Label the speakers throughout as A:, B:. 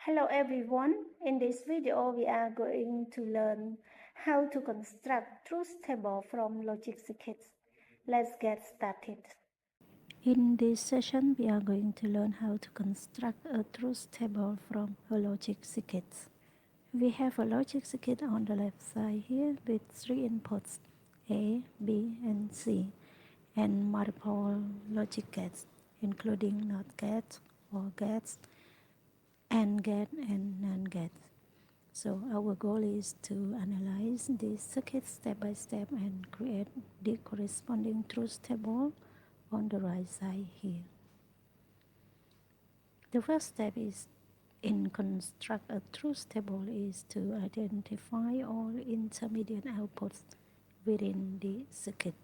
A: Hello everyone, in this video we are going to learn how to construct truth table from logic circuits. Let's get started. In this session we are going to learn how to construct a truth table from a logic circuit. We have a logic circuit on the left side here with 3 inputs A, B and C and multiple logic gates including NOT gates, OR gates, AND gate and NAND gate. So our goal is to analyze this circuit step by step and create the corresponding truth table on the right side here. The first step is in construct a truth table is to identify all intermediate outputs within the circuit.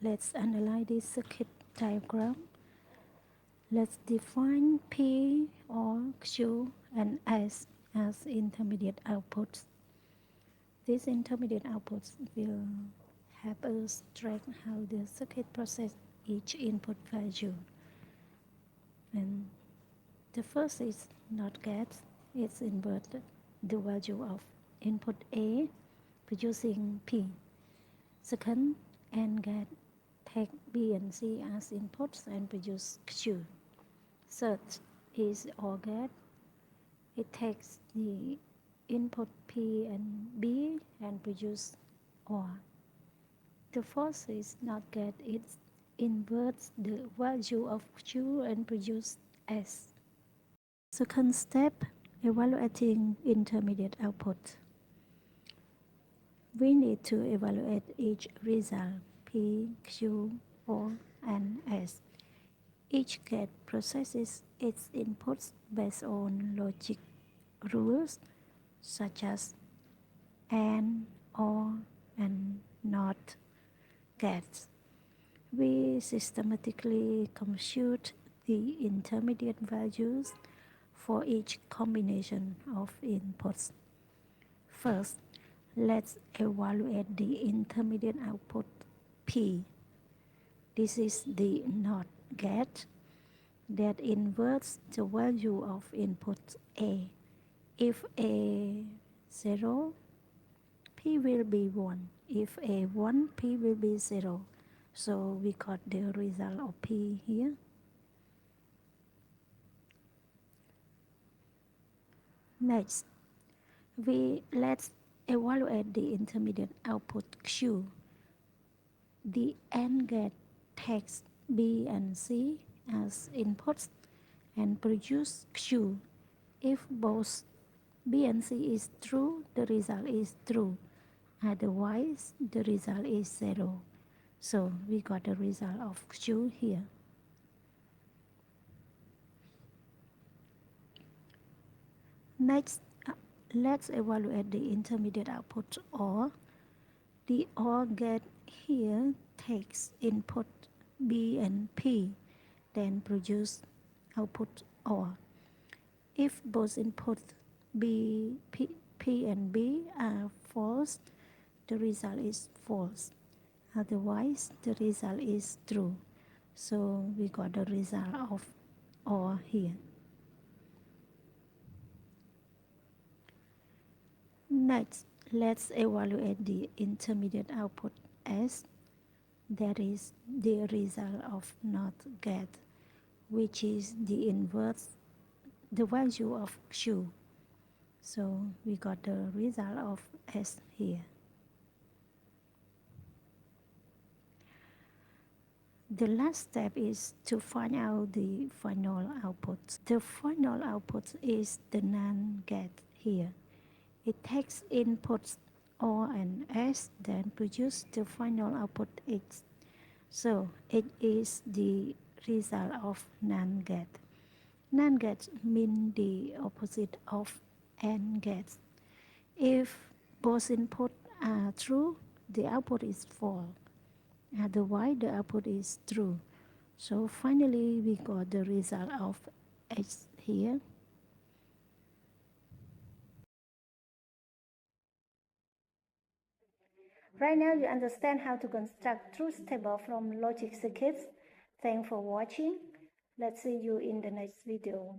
A: Let's analyze this circuit diagram. Let's define P or Q and S as intermediate outputs. These intermediate outputs will help us track how the circuit processes each input value. And the first is NOT gate. It's invert the value of input A producing P. Second, AND gate take B and C as inputs and produce Q. Third is OR gate. It takes the input P and B and produce OR. The fourth is NOT gate. It inverts the value of Q and produce S. Second step, evaluating intermediate output. We need to evaluate each result P, Q, OR, and S. Each gate processes its inputs based on logic rules such as AND, OR, and NOT gates. We systematically compute the intermediate values for each combination of inputs. First, let's evaluate the intermediate output P. This is the NOT gate that inverts the value of input A. If A 0, P will be 1. If A 1, P will be 0. So we got the result of P here. Next, let's evaluate the intermediate output Q. The AND gate takes B and C as inputs and produce Q. If both B and C is true, the result is true. Otherwise, the result is 0. So we got the result of Q here. Next, let's evaluate the intermediate output OR. The OR gate here takes input B and P, then produce output OR. If both inputs P and B are false, the result is false. Otherwise, the result is true. So we got the result of OR here. Next, let's evaluate the intermediate output S. That is the result of NOT gate, which is the inverse the value of Q. So we got the result of S here. The last step is to find out the final output. The final output is the NAND gate here. It takes inputs O and S, then produce the final output X. So it is the result of NAND gate. NAND gates mean the opposite of AND gates. If both inputs are true, the output is false. Otherwise, the output is true. So finally, we got the result of X here. Right now, you understand how to construct truth table from logic circuits. Thanks for watching. Let's see you in the next video.